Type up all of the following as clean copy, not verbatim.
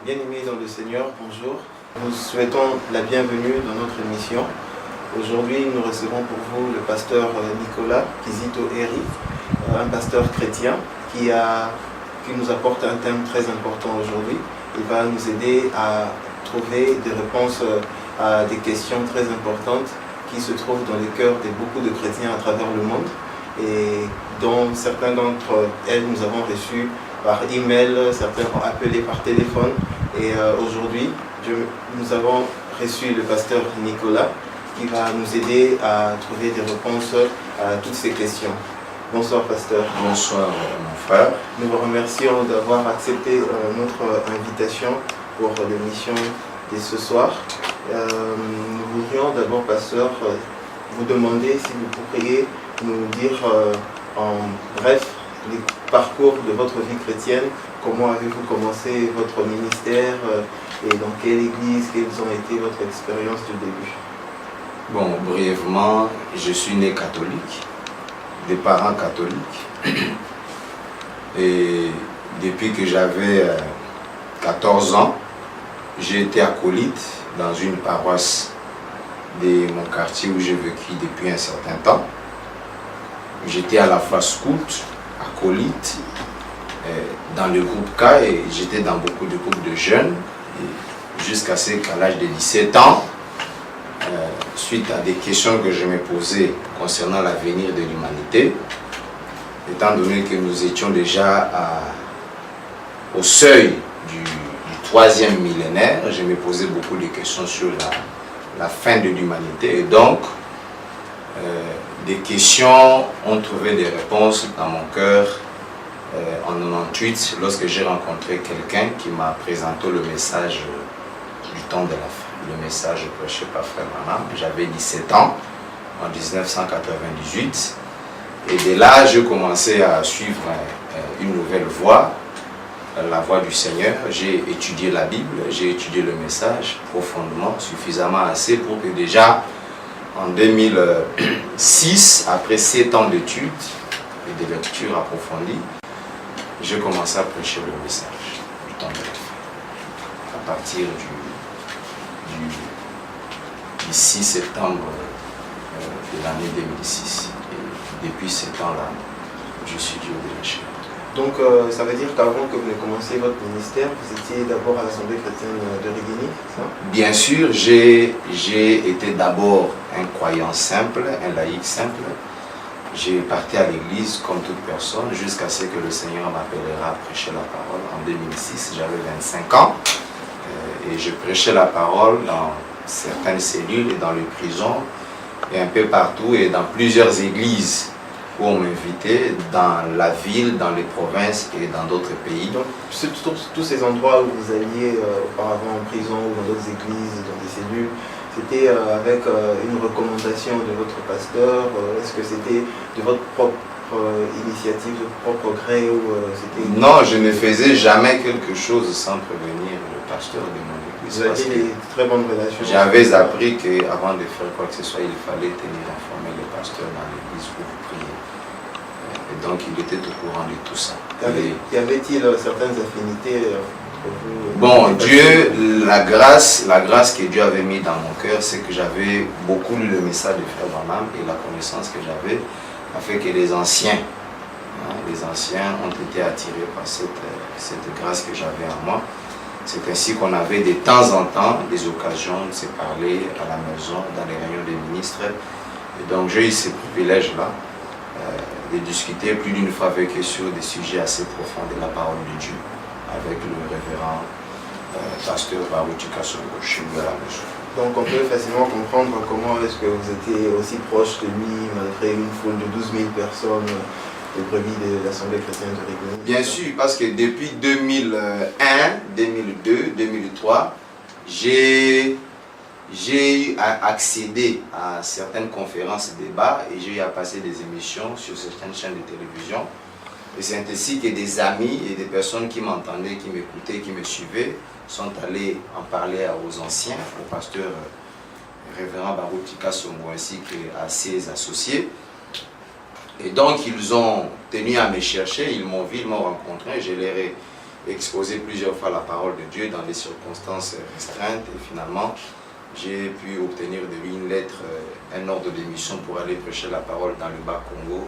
Bien-aimés dans le Seigneur, bonjour. Nous souhaitons la bienvenue dans notre émission. Aujourd'hui, nous recevons pour vous le pasteur Nicolas Kizito Eri, un pasteur chrétien qui nous apporte un thème très important aujourd'hui. Il va nous aider à trouver des réponses à des questions très importantes qui se trouvent dans les cœurs de beaucoup de chrétiens à travers le monde et dont certains d'entre elles nous avons reçus par email, certains ont appelé par téléphone et aujourd'hui nous avons reçu le pasteur Nicolas qui va nous aider à trouver des réponses à toutes ces questions. Bonsoir pasteur. Bonsoir mon frère. Nous vous remercions d'avoir accepté notre invitation pour l'émission de ce soir. Nous voudrions d'abord pasteur vous demander si vous pourriez nous dire en bref le parcours de votre vie chrétienne. Comment avez-vous commencé votre ministère et dans quelle église, quelles ont été votre expérience du début? Bon, brièvement, je suis né catholique, des parents catholiques. Et depuis que j'avais 14 ans, j'ai été acolyte dans une paroisse de mon quartier où j'ai vécu depuis un certain temps. J'étais à la fois scout, acolyte, dans le groupe K et j'étais dans beaucoup de groupes de jeunes jusqu'à ce qu'à l'âge de 17 ans, suite à des questions que je me posais concernant l'avenir de l'humanité, étant donné que nous étions déjà au seuil du 3e millénaire, je me posais beaucoup de questions sur la fin de l'humanité et donc des questions ont trouvé des réponses dans mon cœur en 98 lorsque j'ai rencontré quelqu'un qui m'a présenté le message du temps de la fin, le message prêché par Frère Branham. J'avais 17 ans en 1998 et de là j'ai commencé à suivre une nouvelle voie, la voie du Seigneur. J'ai étudié la Bible, j'ai étudié le message profondément, suffisamment assez pour que déjà en 2006, après 7 ans d'études et de lecture approfondie, j'ai commencé à prêcher le message du temps de la fin. À partir du 6 septembre de l'année 2006. Et depuis ce temps-là, je suis Dieu de la chair. Donc ça veut dire qu'avant que vous ne commenciez votre ministère, vous étiez d'abord à l'Assemblée chrétienne de Rigini, c'est ça? Bien sûr, j'ai été d'abord un croyant simple, un laïc simple. J'ai parti à l'église comme toute personne jusqu'à ce que le Seigneur m'appellera à prêcher la parole. En 2006, j'avais 25 ans et je prêchais la parole dans certaines cellules et dans les prisons et un peu partout et dans plusieurs églises où on m'invitait dans la ville, dans les provinces et dans d'autres pays. Donc, tous ces endroits où vous alliez auparavant en prison ou dans d'autres églises, dans des cellules, c'était avec une recommandation de votre pasteur? Est-ce que c'était de votre propre initiative, de votre propre gré ou c'était... Non, je ne faisais jamais quelque chose sans prévenir le pasteur de mon église. Vous aviez des très bonnes relations? J'avais appris qu'avant de faire quoi que ce soit, il fallait tenir informé le pasteur dans l'église pour prier. Et donc il était au courant de tout ça. Y avait-il certaines affinités entre vous? Bon, Dieu, la grâce que Dieu avait mis dans mon cœur, c'est que j'avais beaucoup lu le message de Frère Branham et la connaissance que j'avais a fait que les anciens ont été attirés par cette grâce que j'avais en moi. C'est ainsi qu'on avait de temps en temps des occasions de se parler à la maison, dans les réunions des ministres. Et donc j'ai eu ce privilège-là de discuter plus d'une fois avec eux sur des sujets assez profonds de la parole de Dieu, avec le révérend pasteur Baruti Kasongo chez lui à la maison. Donc on peut facilement comprendre comment est-ce que vous étiez aussi proche de lui malgré une foule de 12 000 personnes de brebis de l'Assemblée chrétienne de Rigoni. Bien sûr, parce que depuis 2001, 2002, 2003, j'ai accédé à certaines conférences et débats et j'ai eu à passer des émissions sur certaines chaînes de télévision. Et c'est ainsi que des amis et des personnes qui m'entendaient, qui m'écoutaient, qui me suivaient, sont allés en parler aux anciens, au pasteur révérend Baruti Kasongo ainsi qu'à ses associés. Et donc ils ont tenu à me chercher, ils m'ont vu, ils m'ont rencontré, je leur ai exposé plusieurs fois la parole de Dieu dans des circonstances restreintes et finalement j'ai pu obtenir de lui une lettre, un ordre de mission pour aller prêcher la parole dans le Bas-Congo,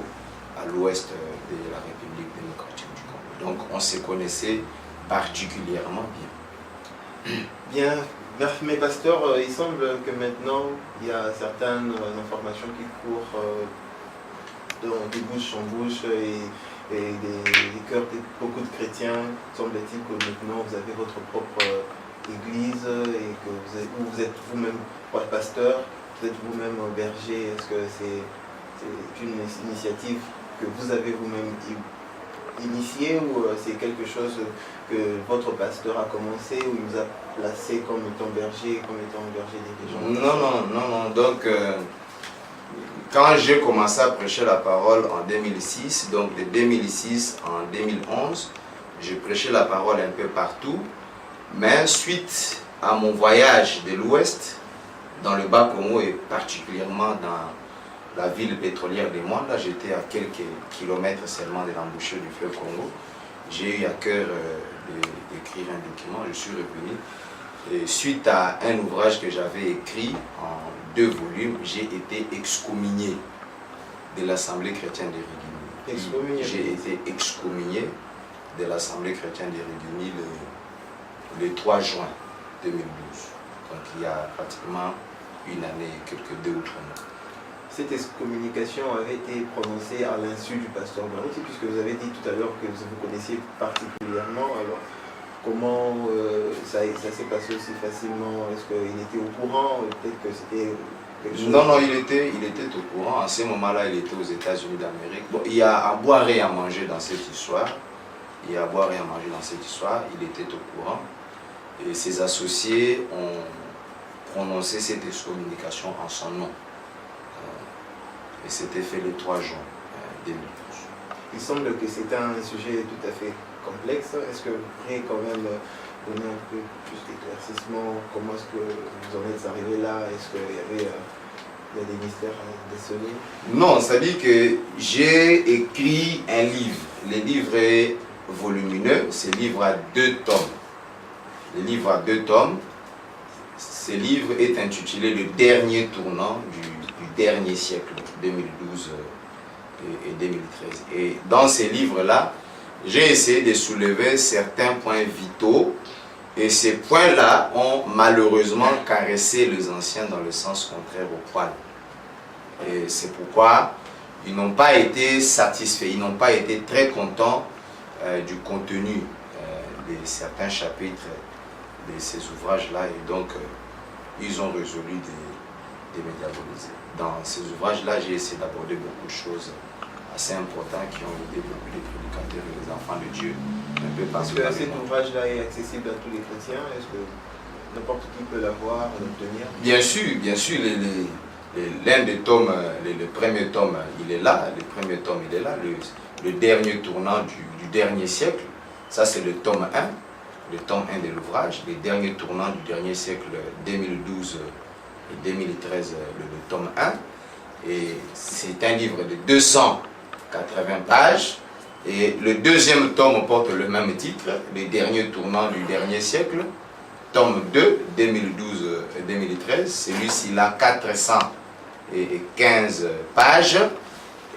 à l'ouest de la République démocratique du Congo. Donc on se connaissait particulièrement bien. Bien, mais pasteur, il semble que maintenant il y a certaines informations qui courent de bouche en bouche et des cœurs de beaucoup de chrétiens. Semble-t-il que maintenant vous avez votre propre église et que vous êtes vous-même pasteur, vous êtes vous-même berger. Est-ce que c'est une initiative que vous avez vous-même initiée ou c'est quelque chose que votre pasteur a commencé ou il vous a placé comme étant berger dirigeant? Non. Donc, quand j'ai commencé à prêcher la parole en 2006, donc de 2006 en 2011, j'ai prêché la parole un peu partout. Mais suite à mon voyage de l'Ouest, dans le Bas-Congo et particulièrement dans la ville pétrolière de Mwanda, j'étais à quelques kilomètres seulement de l'embouchure du fleuve Congo, j'ai eu à cœur d'écrire un document, je suis revenu. Et suite à un ouvrage que j'avais écrit en 2 volumes, j'ai été excommunié de l'Assemblée chrétienne de Rigini. J'ai été excommunié de l'Assemblée chrétienne de Rigini le 3 juin 2012. Donc il y a pratiquement une année, quelques 2 ou 3 mois. Cette excommunication avait été prononcée à l'insu du pasteur Barouti, puisque vous avez dit tout à l'heure que vous connaissiez particulièrement. Alors comment ça s'est passé aussi facilement? Est-ce qu'il était au courant? Peut-être que c'était quelque chose... Non, il était au courant. À ce moment-là, il était aux États-Unis d'Amérique. Bon, il y a à boire et à manger dans cette histoire. Il était au courant. Et ses associés ont prononcé cette excommunication en son nom. Et c'était fait le 3 juin 2012. Il semble que c'était un sujet tout à fait complexe. Est-ce que vous pourriez quand même donner un peu plus d'éclaircissement? Comment est-ce que vous en êtes arrivé là? Est-ce qu'il y avait des mystères à déceler? Non, c'est-à-dire que j'ai écrit un livre. Le livre est volumineux, c'est livre à 2 tomes. Le livre à 2 tomes. Ce livre est intitulé Le dernier tournant du dernier siècle, 2012 et 2013. Et dans ces livres-là, j'ai essayé de soulever certains points vitaux et ces points-là ont malheureusement caressé les anciens dans le sens contraire au poil. Et c'est pourquoi ils n'ont pas été satisfaits, ils n'ont pas été très contents du contenu de certains chapitres de ces ouvrages-là et donc ils ont résolu de me diaboliser. Dans ces ouvrages-là, j'ai essayé d'aborder beaucoup de choses assez importantes qui ont aidé beaucoup de prédicateurs et les enfants de Dieu un peu partout. Est-ce que cet ouvrage-là est accessible à tous les chrétiens? Est-ce que n'importe qui peut l'avoir, l'obtenir? Bien sûr, l'un des tomes, le premier tome, il est là, le dernier tournant du dernier siècle, ça c'est le tome 1, de l'ouvrage, les derniers tournants du dernier siècle, 2012 et 2013, le tome 1, et c'est un livre de 280 pages, et le deuxième tome porte le même titre, les derniers tournants du dernier siècle, tome 2, 2012 et 2013, celui-ci là 415 pages,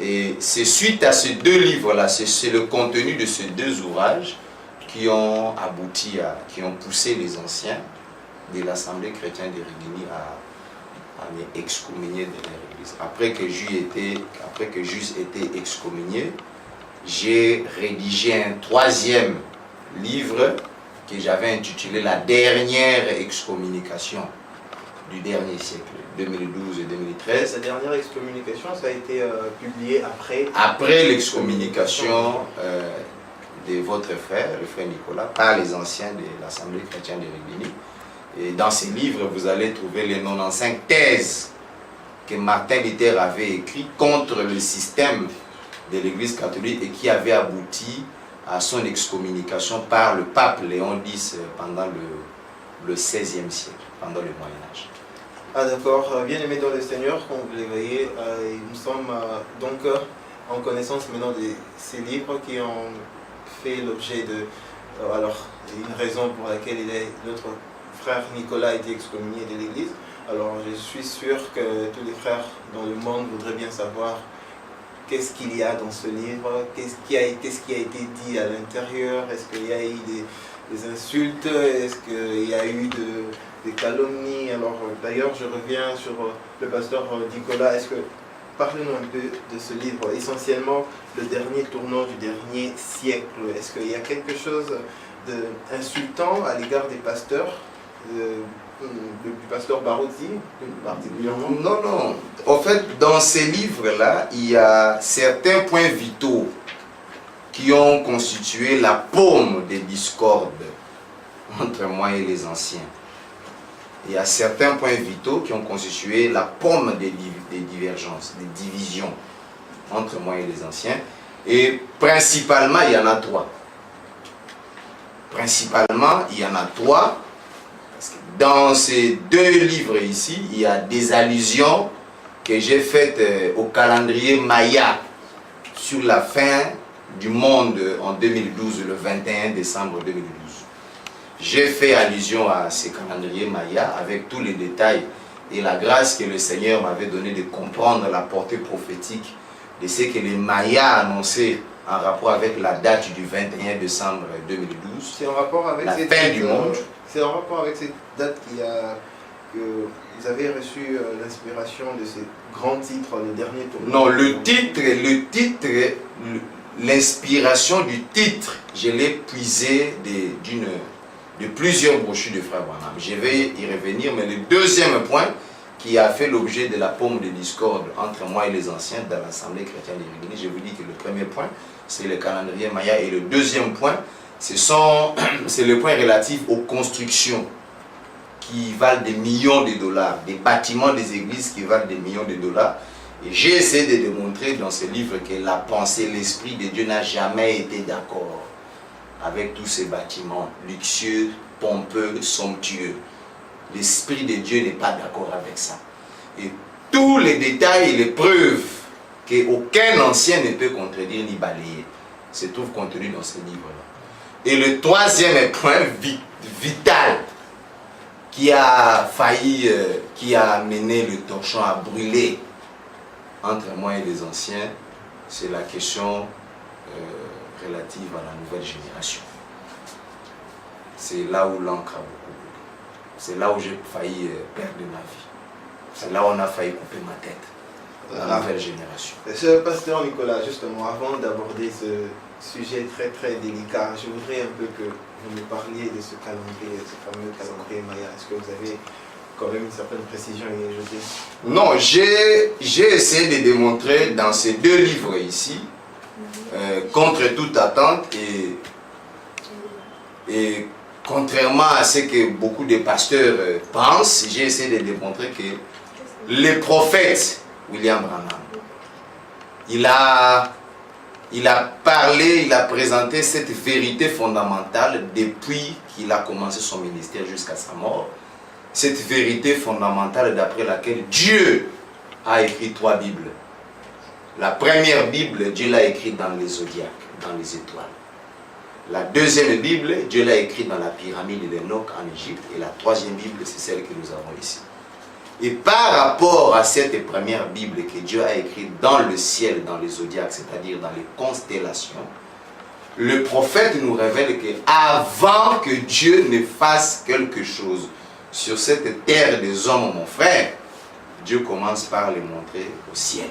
et c'est suite à ces 2 livres-là, c'est le contenu de ces 2 ouvrages qui ont abouti qui ont poussé les anciens de l'Assemblée chrétienne de Rigini à m'excommunier de leur église. Après que j'eusse été excommunié, j'ai rédigé un 3e livre que j'avais intitulé La dernière excommunication du dernier siècle, 2012 et 2013. La dernière excommunication, ça a été publié après? Après l'excommunication de votre frère, le frère Nicolas, par les anciens de l'Assemblée chrétienne de Rigini. Et dans ces livres, vous allez trouver les 95 thèses que Martin Luther avait écrites contre le système de l'Église catholique et qui avait abouti à son excommunication par le pape Léon X pendant le XVIe siècle, pendant le Moyen-Âge. Ah d'accord, bien aimé dans le Seigneur, comme vous le voyez, nous sommes donc en connaissance maintenant de ces livres qui ont fait l'objet Alors, il y a une raison pour laquelle notre frère Nicolas a été excommunié de l'église. Alors, je suis sûr que tous les frères dans le monde voudraient bien savoir qu'est-ce qu'il y a dans ce livre, qu'est-ce qui a été dit à l'intérieur, est-ce qu'il y a eu des insultes, est-ce qu'il y a eu des calomnies. Alors, d'ailleurs, je reviens sur le pasteur Nicolas. Parlez-nous un peu de ce livre, essentiellement le dernier tournant du dernier siècle. Est-ce qu'il y a quelque chose d'insultant à l'égard des pasteurs, du pasteur Barozzi particulièrement? Non, non. En fait, dans ces livres-là, il y a certains points vitaux qui ont constitué la paume des discordes entre moi et les anciens. Il y a certains points vitaux qui ont constitué la paume des divergences, des divisions entre moi et les anciens. Et principalement, il y en a trois. Principalement, il y en a trois. Parce que dans ces deux livres ici, il y a des allusions que j'ai faites au calendrier Maya sur la fin du monde en 2012, le 21 décembre 2012. J'ai fait allusion à ces calendriers Maya avec tous les détails et la grâce que le Seigneur m'avait donnée de comprendre la portée prophétique de ce que les Mayas annonçaient en rapport avec la date du 21 décembre 2012. C'est en rapport avec la fin du monde. C'est en rapport avec cette date que vous avez reçu l'inspiration de ces grands titres, le dernier tournant. Non, l'inspiration du titre, je l'ai puisé de plusieurs brochures de Frère Branham. Je vais y revenir, mais le deuxième point qui a fait l'objet de la paume de discorde entre moi et les anciens dans l'Assemblée chrétienne des Réunis, je vous dis que le premier point, c'est le calendrier Maya, et le deuxième point, c'est le point relatif aux constructions qui valent des millions de dollars, des bâtiments des églises qui valent des millions de dollars. Et j'ai essayé de démontrer dans ce livre que la pensée, l'esprit de Dieu n'a jamais été d'accord avec tous ces bâtiments luxueux, pompeux, somptueux. L'esprit de Dieu n'est pas d'accord avec ça. Et tous les détails et les preuves qu'aucun ancien ne peut contredire ni balayer se trouvent contenus dans ce livre-là. Et le troisième point vital qui a mené le torchon à brûler entre moi et les anciens, c'est la question relative à la nouvelle génération. C'est là où l'encre a beaucoup coulé. C'est là où j'ai failli perdre ma vie. C'est là où on a failli couper ma tête. La nouvelle génération. Monsieur Pasteur Nicolas, justement, avant d'aborder ce sujet très très délicat, je voudrais un peu que vous me parliez de ce calendrier, ce fameux calendrier Maya. Est-ce que vous avez quand même une certaine précision à y ajouter? Non, j'ai essayé de démontrer dans ces deux livres ici, contre toute attente et contrairement à ce que beaucoup de pasteurs pensent, j'ai essayé de démontrer que le prophète William Branham, il a parlé, il a présenté cette vérité fondamentale depuis qu'il a commencé son ministère jusqu'à sa mort. Cette vérité fondamentale d'après laquelle Dieu a écrit 3 Bibles. La première Bible, Dieu l'a écrite dans les zodiaques, dans les étoiles. La deuxième Bible, Dieu l'a écrite dans la pyramide d'Enoch en Égypte. Et la troisième Bible, c'est celle que nous avons ici. Et par rapport à cette première Bible que Dieu a écrite dans le ciel, dans les zodiaques, c'est-à-dire dans les constellations, le prophète nous révèle qu'avant que Dieu ne fasse quelque chose sur cette terre des hommes, mon frère, Dieu commence par les montrer au ciel,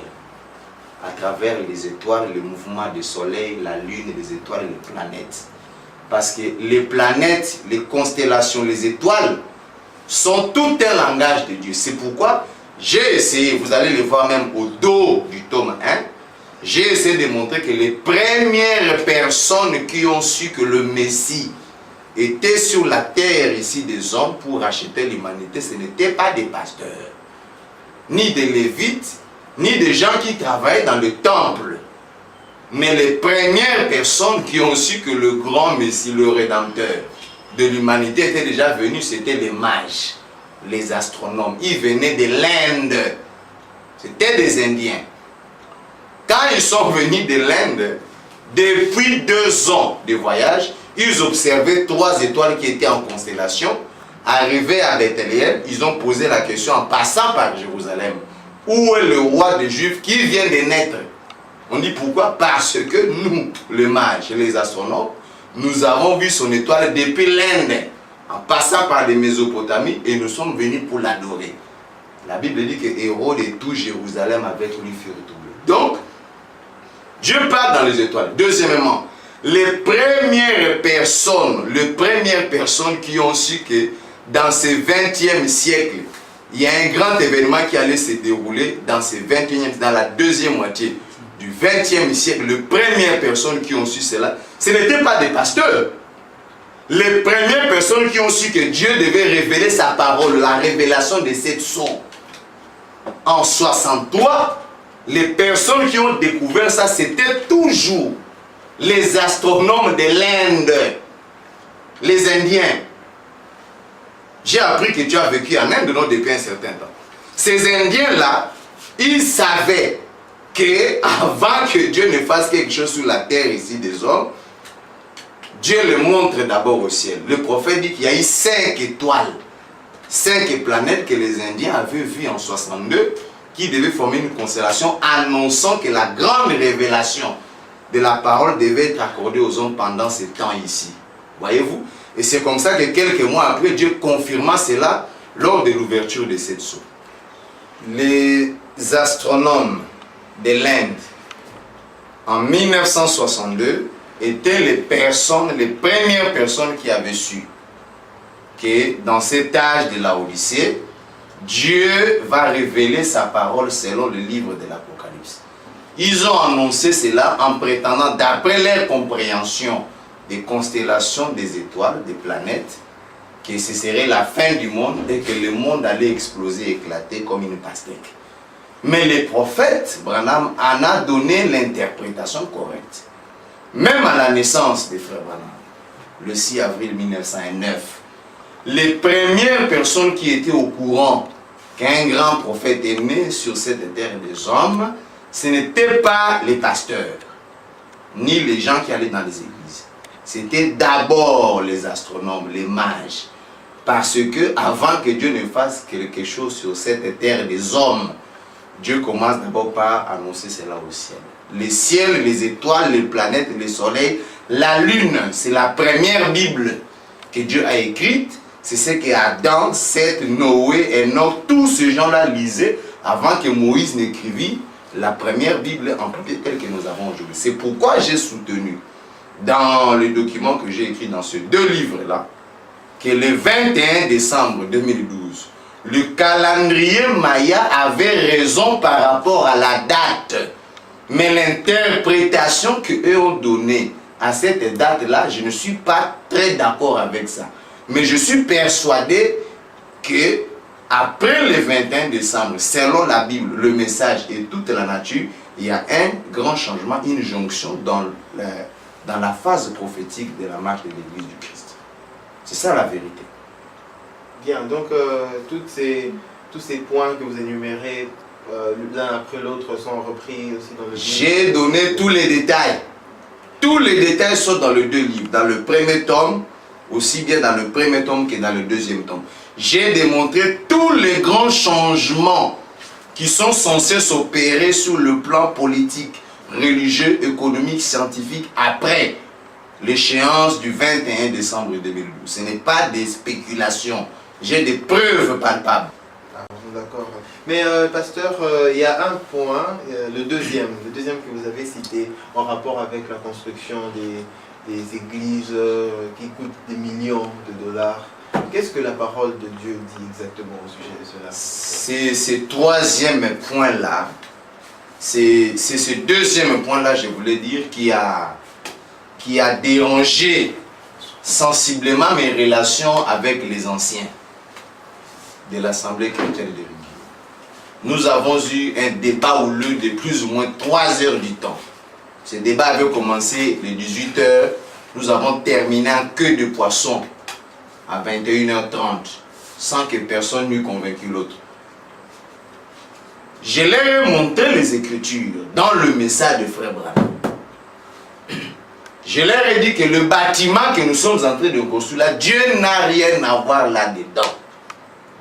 à travers les étoiles, le mouvement du soleil, la lune, les étoiles et les planètes. Parce que les planètes, les constellations, les étoiles sont tout un langage de Dieu. C'est pourquoi j'ai essayé, vous allez le voir même au dos du tome 1, j'ai essayé de montrer que les premières personnes qui ont su que le Messie était sur la terre ici des hommes pour racheter l'humanité, ce n'étaient pas des pasteurs, ni des lévites, ni des gens qui travaillaient dans le temple. Mais les premières personnes qui ont su que le grand Messie, le Rédempteur de l'humanité était déjà venu, c'était les mages, les astronomes. Ils venaient de l'Inde. C'était des Indiens. Quand ils sont venus de l'Inde, depuis 2 ans de voyage, Ils observaient 3 étoiles qui étaient en constellation. Arrivés à Bethléem, ils ont posé la question en passant par Jérusalem. Où est le roi des Juifs qui vient de naître? On dit pourquoi? Parce que nous, les mages et les astronomes, nous avons vu son étoile depuis l'Inde, en passant par les Mésopotamies, et nous sommes venus pour l'adorer. La Bible dit que Hérode et tout Jérusalem avec lui furent troublés. Donc, Dieu parle dans les étoiles. Deuxièmement, les premières personnes qui ont su que dans ce 20e siècle, il y a un grand événement qui allait se dérouler dans la deuxième moitié du 20e siècle. Les premières personnes qui ont su cela, ce n'étaient pas des pasteurs. Les premières personnes qui ont su que Dieu devait révéler sa parole, la révélation de cette sceau. En 63, les personnes qui ont découvert ça, c'était toujours les astronomes de l'Inde, les Indiens. J'ai appris que tu as vécu en Inde depuis un certain temps. Ces Indiens-là, ils savaient qu'avant que Dieu ne fasse quelque chose sur la terre ici des hommes, Dieu le montre d'abord au ciel. Le prophète dit qu'il y a eu 5 étoiles, 5 planètes que les Indiens avaient vues en 62, qui devaient former une constellation annonçant que la grande révélation de la parole devait être accordée aux hommes pendant ce temps ici. Voyez-vous? Et c'est comme ça que quelques mois après, Dieu confirma cela lors de l'ouverture de cette sceau. Les astronomes de l'Inde, en 1962, étaient les premières personnes qui avaient su que dans cet âge de la Odyssée, Dieu va révéler sa parole selon le livre de l'Apocalypse. Ils ont annoncé cela en prétendant, d'après leur compréhension des constellations, des étoiles, des planètes, que ce serait la fin du monde et que le monde allait exploser, éclater comme une pastèque. Mais le prophète Branham en a donné l'interprétation correcte. Même à la naissance des frères Branham, le 6 avril 1909, les premières personnes qui étaient au courant qu'un grand prophète est né sur cette terre des hommes, ce n'étaient pas les pasteurs, ni les gens qui allaient dans les églises. C'était d'abord les astronomes, les mages. Parce que avant que Dieu ne fasse quelque chose sur cette terre des hommes, Dieu commence d'abord par annoncer cela au ciel. Les ciels, les étoiles, les planètes, les soleils, la lune, c'est la première Bible que Dieu a écrite. C'est ce que Adam, Seth, Noé, Enoch, tous ces gens-là lisaient avant que Moïse n'écrivit la première Bible en papier telle que nous avons aujourd'hui. C'est pourquoi j'ai soutenu dans le document que j'ai écrit dans ces 2 livres-là que le 21 décembre 2012, le calendrier Maya avait raison par rapport à la date. Mais l'interprétation qu'eux ont donnée à cette date-là, je ne suis pas très d'accord avec ça. Mais je suis persuadé que après le 21 décembre, selon la Bible, le message et toute la nature, il y a un grand changement, une jonction dans la phase prophétique de la marche de l'Église du Christ. C'est ça la vérité. Bien, donc tous ces points que vous énumérez l'un après l'autre sont repris aussi dans le livre. J'ai donné tous les détails. Tous les détails sont dans les 2 livres. Dans le premier tome, aussi bien dans le premier tome que dans le deuxième tome. J'ai démontré tous les grands changements qui sont censés s'opérer sur le plan politique, religieux, économique, scientifique après l'échéance du 21 décembre 2012. Ce n'est pas des spéculations. J'ai des preuves palpables. Ah, d'accord. Mais pasteur, il y a un point, le deuxième que vous avez cité en rapport avec la construction des églises qui coûtent des millions de dollars. Qu'est-ce que la parole de Dieu dit exactement au sujet de cela? C'est ce 3e point-là, c'est ce 2e point-là, je voulais dire, qui a dérangé sensiblement mes relations avec les anciens de l'Assemblée chrétienne de Rungis. Nous avons eu un débat houleux de plus ou moins 3 heures du temps. Ce débat avait commencé les 18 h, nous avons terminé en queue de poisson à 21h30, sans que personne n'eût convaincu l'autre. Je leur ai montré les Écritures dans le message de Frère Branham. Je leur ai dit que le bâtiment que nous sommes en train de construire là, Dieu n'a rien à voir là-dedans.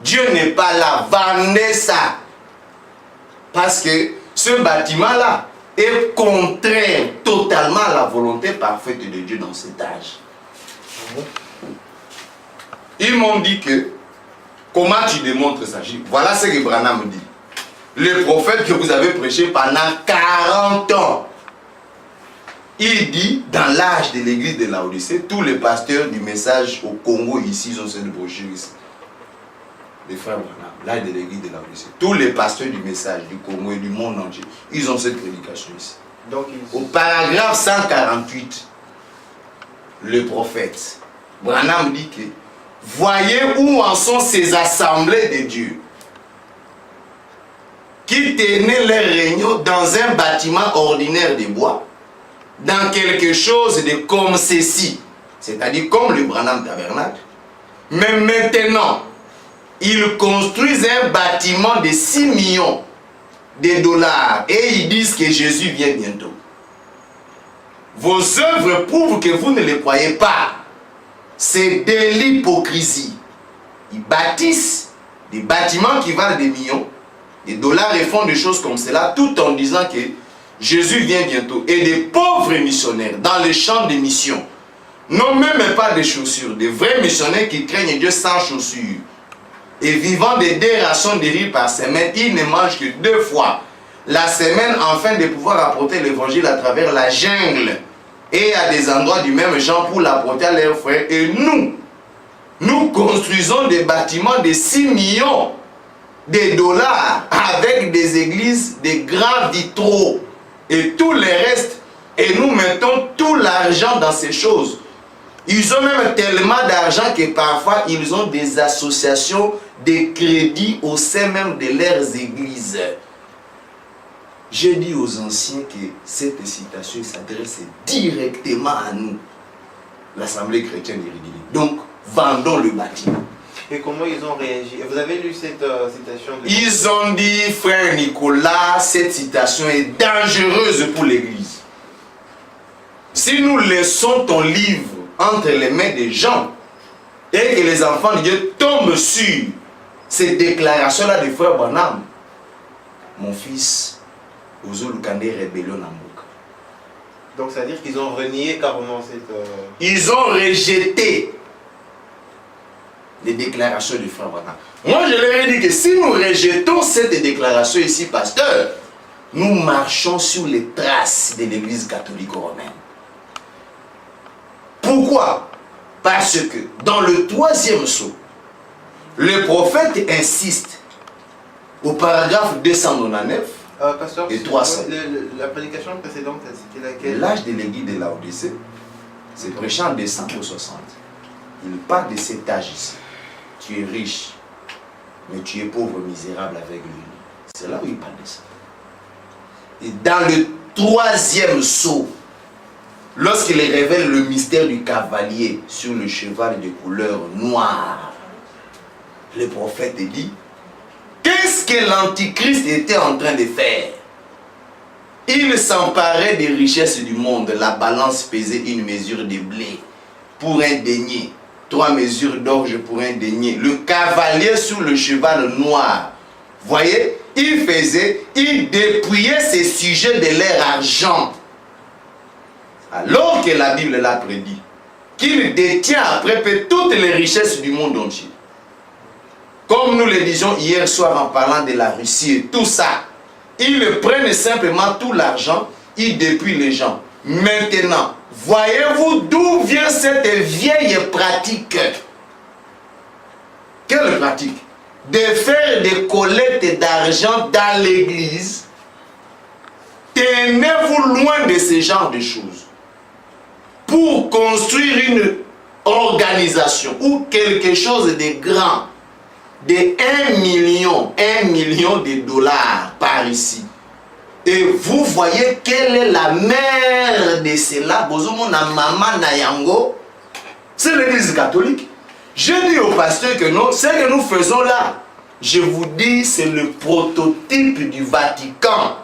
Dieu n'est pas là. Vendez ça. Parce que ce bâtiment-là est contraire totalement à la volonté parfaite de Dieu dans cet âge. Ils m'ont dit que, comment tu démontres ça? Voilà ce que Branham dit. Le prophète que vous avez prêché pendant 40 ans, il dit, dans l'âge de l'église de Laodicée, tous les pasteurs du message au Congo ici, ils ont cette brochure ici. Les frères Branham, l'âge de l'église de Laodicée. Tous les pasteurs du message du Congo et du monde entier, ils ont cette prédication ici. Donc, au paragraphe 148, le prophète Branham dit que voyez où en sont ces assemblées de Dieu qui tenaient leurs réunions dans un bâtiment ordinaire de bois, dans quelque chose de comme ceci, c'est-à-dire comme le Branham Tabernacle. Mais maintenant, ils construisent un bâtiment de 6 millions de dollars et ils disent que Jésus vient bientôt. Vos œuvres prouvent que vous ne les croyez pas. C'est de l'hypocrisie. Ils bâtissent des bâtiments qui valent des millions de dollars et font des choses comme cela tout en disant que Jésus vient bientôt. Et des pauvres missionnaires dans les champs de mission n'ont même pas de chaussures. Des vrais missionnaires qui craignent Dieu sans chaussures. Et vivant de 2 rations de riz par semaine, ils ne mangent que 2 fois la semaine afin de pouvoir apporter l'évangile à travers la jungle et à des endroits du même genre pour l'apporter à leurs frères. Et nous construisons des bâtiments de 6 millions de dollars avec des églises, des grands vitraux et tout le reste. Et nous mettons tout l'argent dans ces choses. Ils ont même tellement d'argent que parfois ils ont des associations de crédit au sein même de leurs églises. J'ai dit aux anciens que cette citation s'adresse directement à nous, l'Assemblée chrétienne d'Iridini. Donc, vendons le bâtiment. Et comment ils ont réagi? Vous avez lu cette citation Ils ont dit, frère Nicolas, cette citation est dangereuse pour l'Église. Si nous laissons ton livre entre les mains des gens et que les enfants de Dieu tombent sur ces déclarations-là de frère Branham, mon fils, Ozolukande rébellion Namboka. Donc, c'est-à-dire qu'ils ont renié carrément cette... Ils ont rejeté les déclarations du frère Branham. Moi, je leur ai dit que si nous rejetons cette déclaration ici, pasteur, nous marchons sur les traces de l'Église catholique romaine. Pourquoi? Parce que dans le 3e sceau, le prophète insiste au paragraphe 299 pasteur, et 300. La prédication précédente, c'était laquelle? L'âge de l'église de Laodicée, c'est prêché en décembre 60. Il parle de cet âge ici. Tu es riche, mais tu es pauvre, misérable avec lui. C'est là où il parle de ça. Et dans le 3e sceau, lorsqu'il révèle le mystère du cavalier sur le cheval de couleur noire, le prophète dit, qu'est-ce que l'antichrist était en train de faire? Il s'emparait des richesses du monde. La balance pesait une mesure de blé pour un denier, 3 mesures d'orge pour un denier. Le cavalier sur le cheval noir, voyez, il dépouillait ses sujets de leur argent. Alors que la Bible l'a prédit, qu'il détient après peu toutes les richesses du monde entier. Comme nous le disions hier soir en parlant de la Russie et tout ça, ils prennent simplement tout l'argent, ils dépouillent les gens. Maintenant, voyez-vous d'où vient cette vieille pratique? Quelle pratique? De faire des collectes d'argent dans l'église. Tenez-vous loin de ce genre de choses. Pour construire une organisation ou quelque chose de grand, de 1 million de dollars par ici. Et vous voyez quelle est la mère de cela. C'est l'église catholique. Je dis au pasteur que non, ce que nous faisons là, je vous dis, c'est le prototype du Vatican.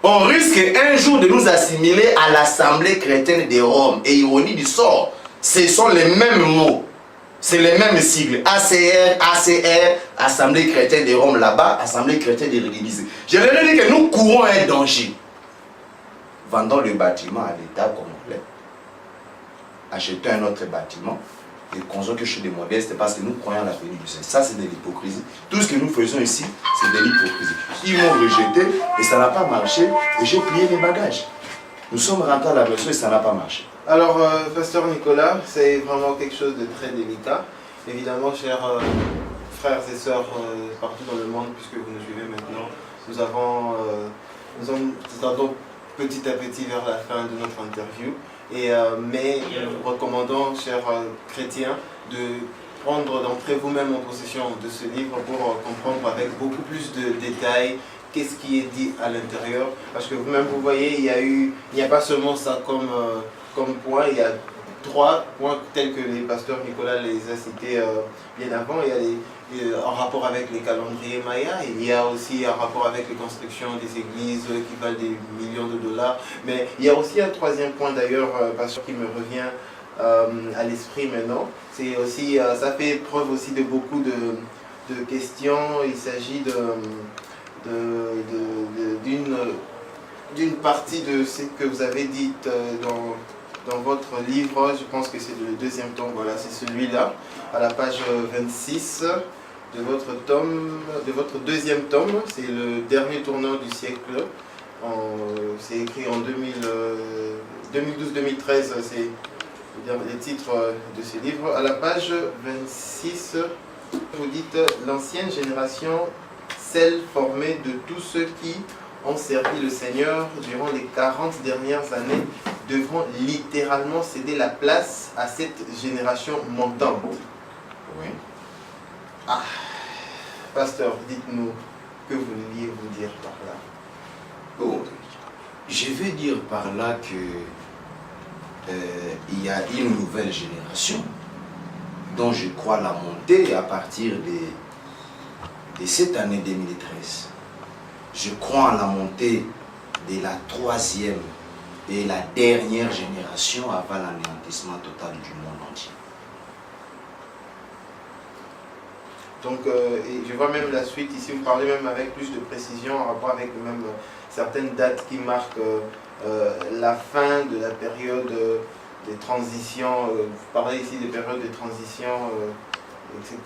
On risque un jour de nous assimiler à l'Assemblée chrétienne de Rome. Et ironie du sort, ce sont les mêmes mots. C'est les mêmes sigles. ACR, Assemblée chrétienne de Rome là-bas, Assemblée chrétienne de l'Église. Je leur ai dit que nous courons un danger. Vendons le bâtiment à l'État comme on l'est. Achetons un autre bâtiment et construisons quelque chose de modeste parce que nous croyons à la venue du Seigneur. Ça, c'est de l'hypocrisie. Tout ce que nous faisons ici, c'est de l'hypocrisie. Ils m'ont rejeté et ça n'a pas marché et j'ai plié mes bagages. Nous sommes rentrés à la maison et ça n'a pas marché. Alors, Pasteur Nicolas, c'est vraiment quelque chose de très délicat. Évidemment, chers frères et sœurs partout dans le monde, puisque vous nous suivez maintenant, nous allons petit à petit vers la fin de notre interview. Mais nous vous recommandons, chers chrétiens, de prendre d'entrée vous-même en possession de ce livre pour comprendre avec beaucoup plus de détails qu'est-ce qui est dit à l'intérieur. Parce que vous-même, vous voyez, il n'y a pas seulement ça comme point, il y a 3 points tels que les pasteurs Nicolas les a cités bien avant. Il y a en rapport avec les calendriers mayas, il y a aussi un rapport avec les constructions des églises qui valent des millions de dollars. Mais il y a aussi un 3e point d'ailleurs, pasteur, qui me revient à l'esprit maintenant. C'est aussi, ça fait preuve aussi de beaucoup de questions. Il s'agit d'une partie de ce que vous avez dit dans votre livre. Je pense que c'est le 2e tome, voilà, c'est celui-là, à la page 26 de votre 2e tome. C'est le dernier tournant du siècle. C'est écrit en 2012-2013, c'est le titre de ce livre. À la page 26, vous dites « L'ancienne génération, celle formée de tous ceux qui ont servi le Seigneur durant les 40 dernières années, devront littéralement céder la place à cette génération montante. » Oui. Ah, pasteur, dites-nous, que vouliez-vous dire par là? Oh, je vais dire par là que il y a une nouvelle génération dont je crois la montée à partir de cette année 2013. Je crois en la montée de la 3e et la dernière génération avant l'anéantissement total du monde entier. Donc, je vois même la suite ici, vous parlez même avec plus de précision en rapport avec même certaines dates qui marquent la fin de la période des transitions. Vous parlez ici des périodes de transition, etc.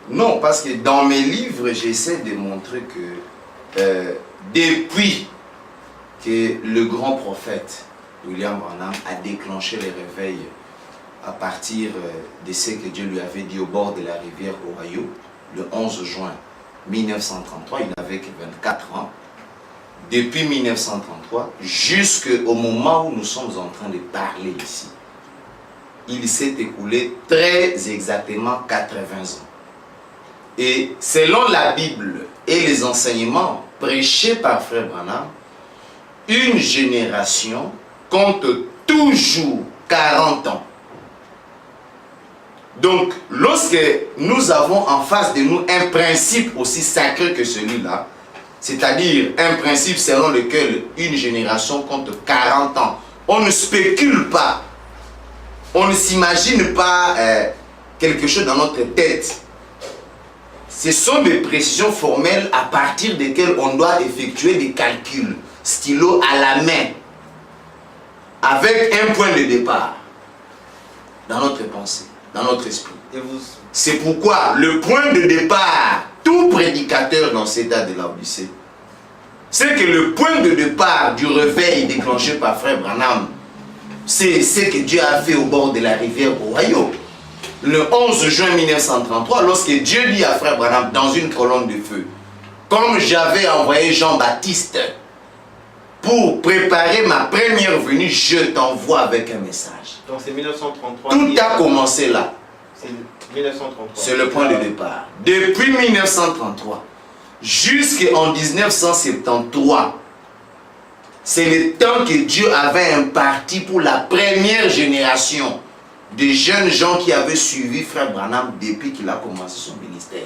Non, parce que dans mes livres, j'essaie de montrer que depuis que le grand prophète William Branham a déclenché les réveils à partir de ce que Dieu lui avait dit au bord de la rivière Ohio, le 11 juin 1933, il n'avait que 24 ans. Depuis 1933, jusqu'au moment où nous sommes en train de parler ici, il s'est écoulé très exactement 80 ans. Et selon la Bible et les enseignements prêchés par Frère Branham, une génération compte toujours 40 ans. Donc, lorsque nous avons en face de nous un principe aussi sacré que celui-là, c'est-à-dire un principe selon lequel une génération compte 40 ans, on ne spécule pas, on ne s'imagine pas quelque chose dans notre tête. Ce sont des précisions formelles à partir desquelles on doit effectuer des calculs, stylo à la main, avec un point de départ dans notre pensée, dans notre esprit. C'est pourquoi le point de départ, tout prédicateur dans cet âge de la Odyssée, c'est que le point de départ du réveil déclenché par Frère Branham, c'est ce que Dieu a fait au bord de la rivière Ohio. Le 11 juin 1933, lorsque Dieu dit à Frère Branham dans une colonne de feu, comme j'avais envoyé Jean-Baptiste pour préparer ma première venue, je t'envoie avec un message. Donc c'est 1933. Tout a commencé là. C'est 1933. C'est le point de départ. Depuis 1933 jusqu'en 1973, c'est le temps que Dieu avait imparti pour la première génération de jeunes gens qui avaient suivi Frère Branham depuis qu'il a commencé son ministère.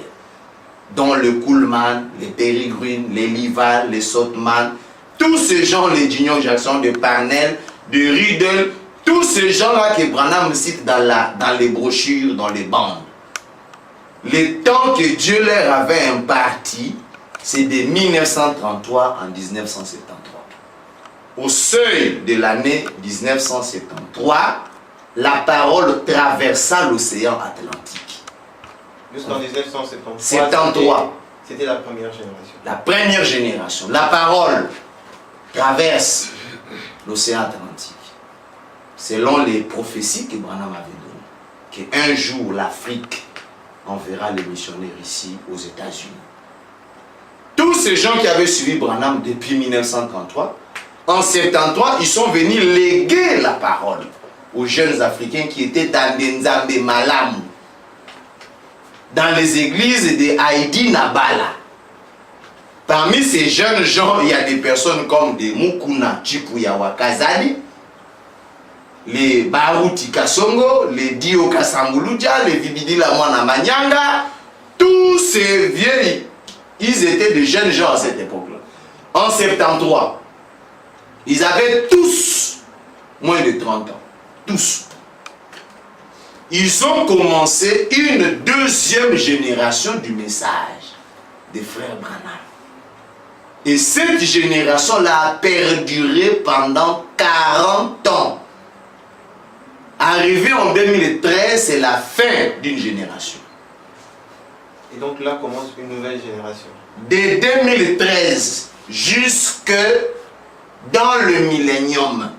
Dont le Kuhlman, les Peregrine, les Lival, les Sotman, tous ces gens, les Dignon Jackson, de Parnell, de Riddle, tous ces gens-là que Branham cite dans les brochures, dans les bandes. Le temps que Dieu leur avait imparti, c'est de 1933 en 1973. Au seuil de l'année 1973, la parole traversa l'océan Atlantique. Jusqu'en 1973. 73. C'était la première génération. La première génération. La parole traverse l'océan Atlantique. Selon les prophéties que Branham avait données, qu'un jour l'Afrique enverra les missionnaires ici aux États-Unis. Tous ces gens qui avaient suivi Branham depuis 1933, en 1973, ils sont venus léguer la parole aux jeunes Africains qui étaient dans des Nzambe Malam, dans les églises de Haïdi Nabala. Parmi ces jeunes gens, il y a des personnes comme des Mukuna Chipuyawa Kazali, les Baruti Kasongo, les Dio Kasambuluja, les Vibidila Mwana Manyanga. Tous ces vieux, ils étaient des jeunes gens à cette époque-là. En 73, ils avaient tous moins de 30 ans. Tous. Ils ont commencé une deuxième génération du message des frères Branham. Et cette génération-là a perduré pendant 40 ans. Arrivé en 2013, c'est la fin d'une génération. Et donc là commence une nouvelle génération. De 2013 jusque dans le millénium.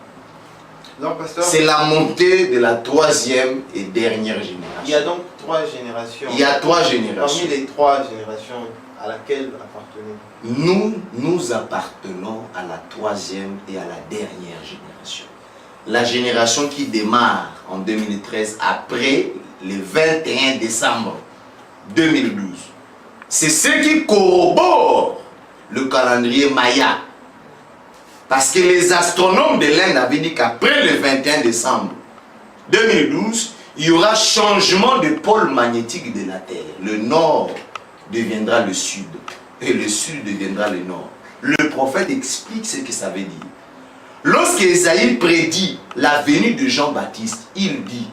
C'est la montée de la troisième et dernière génération. Il y a donc 3 générations. Il y a 3 générations. Parmi les 3 générations, à laquelle appartenez-vous? Nous appartenons à la troisième et à la dernière génération. La génération qui démarre en 2013 après le 21 décembre 2012. C'est ce qui corrobore le calendrier Maya. Parce que les astronomes de l'Inde avaient dit qu'après le 21 décembre 2012, il y aura changement de pôle magnétique de la Terre. Le nord deviendra le sud et le sud deviendra le nord. Le prophète explique ce que ça veut dire. Lorsque Esaïe prédit la venue de Jean-Baptiste, il dit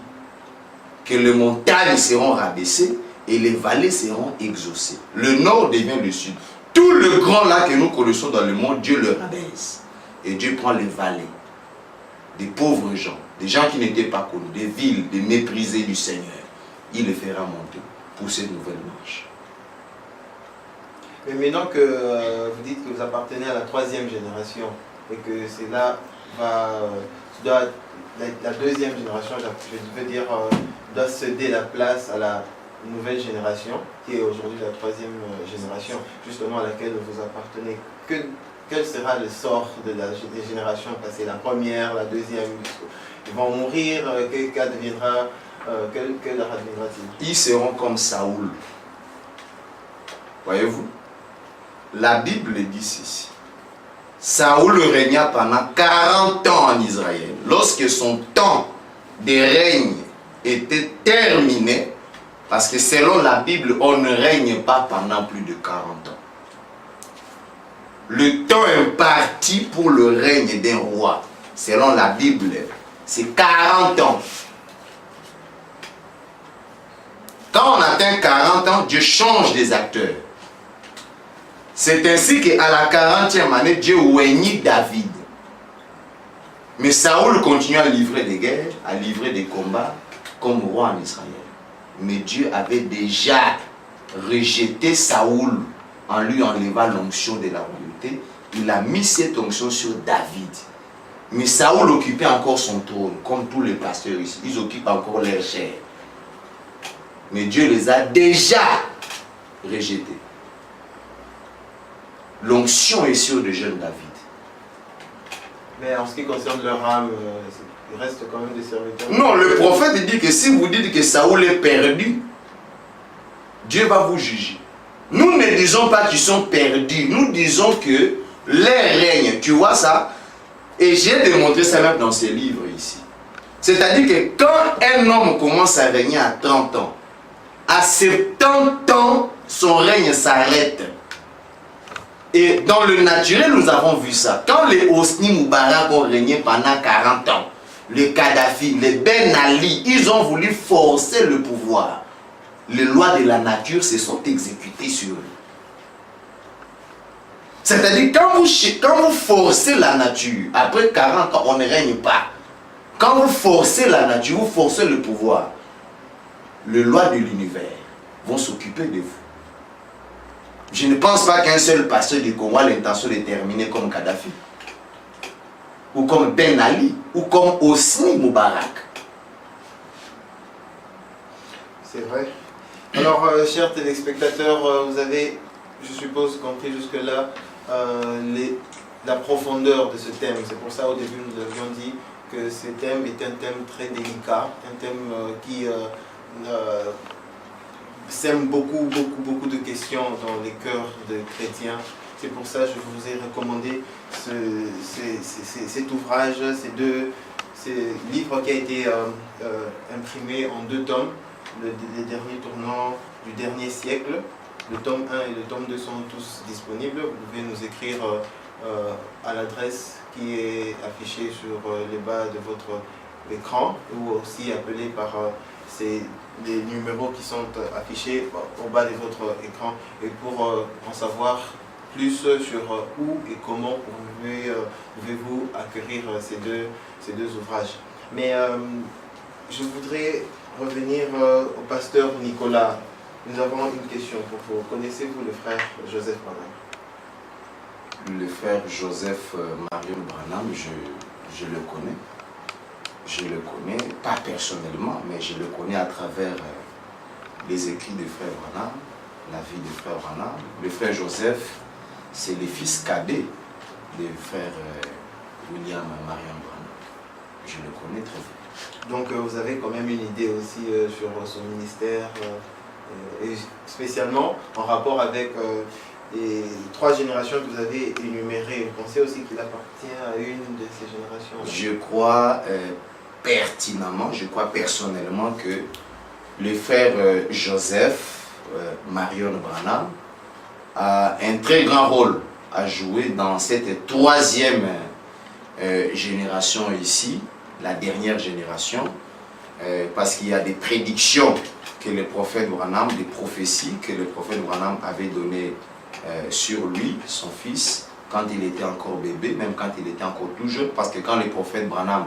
que les montagnes seront rabaissées et les vallées seront exaucées. Le nord devient le sud. Tout le grand lac que nous connaissons dans le monde, Dieu le rabaisse. Et Dieu prend les vallées des pauvres gens, des gens qui n'étaient pas connus, des villes, des méprisés du Seigneur. Il les fera monter pour cette nouvelle marche. Mais maintenant que vous dites que vous appartenez à la troisième génération et que c'est là la deuxième génération, je veux dire, doit céder la place à la nouvelle génération, qui est aujourd'hui la troisième génération, justement à laquelle vous appartenez. Quel sera le sort des générations passées, la première, la deuxième? Ils vont mourir, quel leur adviendra-t-il? Ils seront comme Saoul. Voyez-vous? La Bible dit ceci. Saoul régna pendant 40 ans en Israël. Lorsque son temps de règne était terminé, parce que selon la Bible, on ne règne pas pendant plus de 40 ans. Le temps imparti pour le règne d'un roi, selon la Bible, c'est 40 ans. Quand on atteint 40 ans, Dieu change des acteurs. C'est ainsi qu'à la 40e année, Dieu oignit David. Mais Saoul continue à livrer des guerres, à livrer des combats comme roi en Israël. Mais Dieu avait déjà rejeté Saoul en lui enlevant l'onction de la royauté. Il a mis cette onction sur David. Mais Saoul occupait encore son trône, comme tous les pasteurs ici. Ils occupent encore leur chair. Mais Dieu les a déjà rejetés. L'onction est sur le jeune David. Mais en ce qui concerne leur âme, il reste quand même des serviteurs. Non, le prophète dit que si vous dites que Saoul est perdu, Dieu va vous juger. Nous ne disons pas qu'ils sont perdus. Nous disons que leur règne, tu vois ça? Et j'ai démontré ça même dans ces livres ici. C'est-à-dire que quand un homme commence à régner à 30 ans, à 70 ans, son règne s'arrête. Et dans le naturel, nous avons vu ça. Quand les Hosni Moubarak ont régné pendant 40 ans, les Kadhafi, les Ben Ali, ils ont voulu forcer le pouvoir. Les lois de la nature se sont exécutées sur eux. C'est-à-dire, quand vous forcez la nature, après 40 ans, on ne règne pas. Quand vous forcez la nature, vous forcez le pouvoir, les lois de l'univers vont s'occuper de vous. Je ne pense pas qu'un seul pasteur du Congo a l'intention de terminer comme Kadhafi, ou comme Ben Ali, ou comme Hosni Moubarak. C'est vrai. Alors, chers téléspectateurs, vous avez, je suppose, compris jusque-là la profondeur de ce thème. C'est pour ça, au début, nous avions dit que ce thème est un thème très délicat, un thème qui sème beaucoup de questions dans les cœurs des chrétiens. C'est pour ça que je vous ai recommandé cet ouvrage, ces livres qui a été imprimé en 2 tomes, les derniers tournants du dernier siècle. Le tome 1 et le tome 2 sont tous disponibles. Vous pouvez nous écrire à l'adresse qui est affichée sur les bas de votre écran, ou aussi appeler par les numéros qui sont affichés au bas de votre écran. Et pour en savoir plus sur où et comment pouvez-vous acquérir ces deux ouvrages. Mais je voudrais revenir au pasteur Nicolas. Nous avons une question pour vous. Connaissez-vous le frère Joseph Branham? Le frère Joseph Marion Branham, je le connais. Je le connais, pas personnellement, mais je le connais à travers les écrits du frère Branham, la vie du frère Branham. Le frère Joseph, c'est le fils cadet du frère William Marion Branham. Je le connais très bien. Donc vous avez quand même une idée aussi sur son ministère, et spécialement en rapport avec les 3 générations que vous avez énumérées. Vous pensez aussi qu'il appartient à une de ces générations? Je crois pertinemment, je crois personnellement que le frère Joseph Marion Branham a un très grand rôle à jouer dans cette 3e génération ici, la dernière génération, parce qu'il y a des prédictions que le prophète Branham, des prophéties que le prophète Branham avait données sur lui, son fils, quand il était encore bébé, même quand il était encore tout jeune, parce que quand le prophète Branham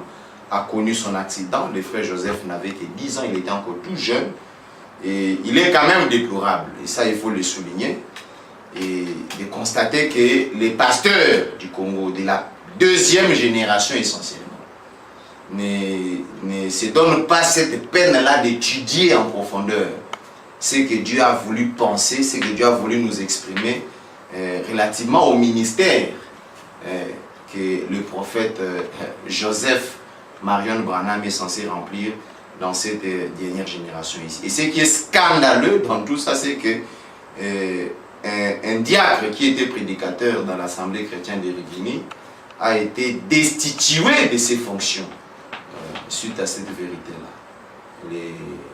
a connu son accident, le frère Joseph n'avait que 10 ans, il était encore tout jeune, et il est quand même déplorable, et ça il faut le souligner, et de constater que les pasteurs du Congo, de la 2e génération essentiellement, ne se donnent pas cette peine-là d'étudier en profondeur ce que Dieu a voulu penser, ce que Dieu a voulu nous exprimer relativement au ministère que le prophète Joseph Marion Branham est censé remplir dans cette dernière génération ici. Et ce qui est scandaleux dans tout ça, c'est que un diacre qui était prédicateur dans l'Assemblée chrétienne de Rigini a été destitué de ses fonctions suite à cette vérité-là.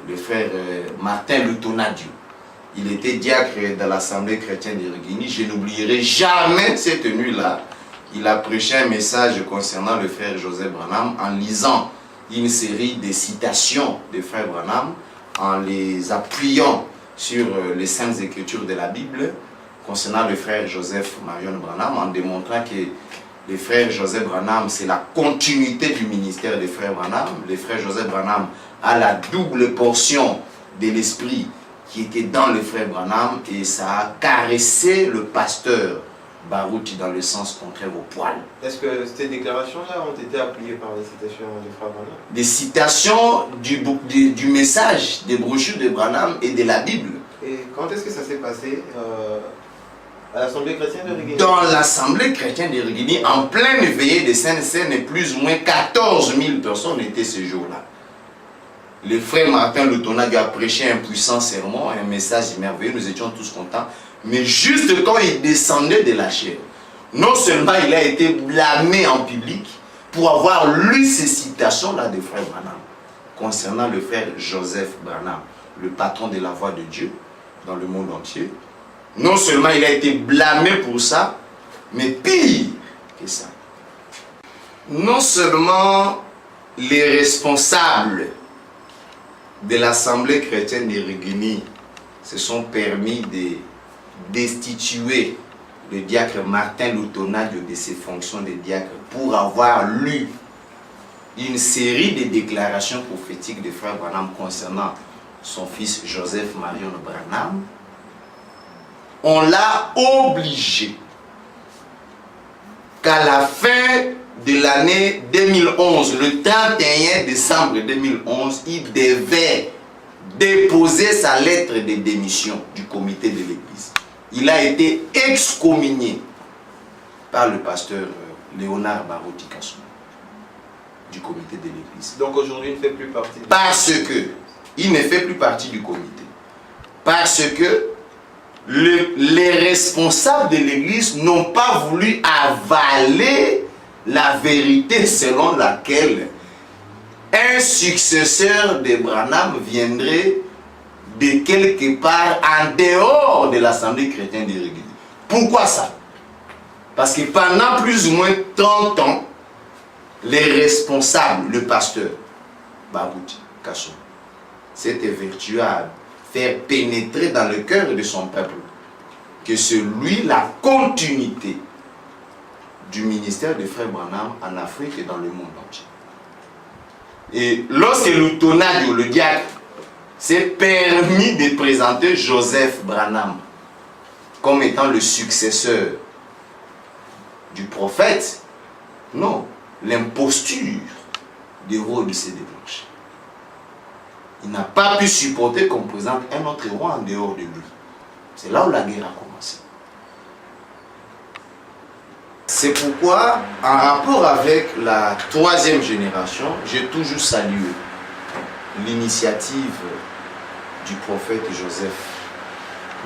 Le frère Martin Lutonadio, il était diacre dans l'Assemblée chrétienne de Rigini. Je n'oublierai jamais cette nuit-là. Il a prêché un message concernant le frère Joseph Branham en lisant une série de citations du frère Branham, en les appuyant sur les saintes écritures de la Bible concernant le frère Joseph Marion Branham, en démontrant que le frère Joseph Branham, c'est la continuité du ministère des frères Branham. Le frère Joseph Branham a la double portion de l'esprit qui était dans le frère Branham, et ça a caressé le pasteur Barouti dans le sens contraire au poil. Est-ce que ces déclarations-là ont été appuyées par les citations du frère Branham? Des citations du message, des brochures de Branham et de la Bible. Et quand est-ce que ça s'est passé à l'Assemblée chrétienne de Rigini? Dans l'Assemblée chrétienne de Rigini, en pleine veillée de Sainte-Seine, et plus ou moins 14 000 personnes étaient ce jour-là. Le frère Martin Lutonadio a prêché un puissant sermon, un message merveilleux, nous étions tous contents. Mais juste quand il descendait de la chair, non seulement il a été blâmé en public pour avoir lu ces citations-là de frère Branham concernant le frère Joseph Branham, le patron de la voix de Dieu dans le monde entier. Non seulement il a été blâmé pour ça, Mais pire que ça, non seulement les responsables de l'Assemblée chrétienne de Riguigny se sont permis de destituer le diacre Martin Lutonadio de ses fonctions de diacre pour avoir lu une série de déclarations prophétiques de frère Branham concernant son fils Joseph Marion Branham, on l'a obligé qu'à la fin de l'année 2011, le 31 décembre 2011, il devait déposer sa lettre de démission du comité de l'église. Il a été excommunié par le pasteur Léonard Baruti Kassouma du comité de l'église. Donc aujourd'hui, il ne fait plus partie de... Parce que il ne fait plus partie du comité. Parce que les responsables de l'église n'ont pas voulu avaler la vérité selon laquelle un successeur de Branham viendrait de quelque part en dehors de l'Assemblée chrétienne de Riguigny. Pourquoi ça? Parce que pendant plus ou moins 30 ans, les responsables, le pasteur Baruti Kassouma, s'était vertueux à faire pénétrer dans le cœur de son peuple que c'est lui la continuité du ministère de frère Branham en Afrique et dans le monde entier. Et lorsque Lutonadio, le diacre, s'est permis de présenter Joseph Branham comme étant le successeur du prophète, non, l'imposture du rôle s'est déclenchée. Il n'a pas pu supporter qu'on présente un autre roi en dehors de lui. C'est là où la guerre a commencé. C'est pourquoi, en rapport avec la troisième génération, j'ai toujours salué l'initiative du prophète Joseph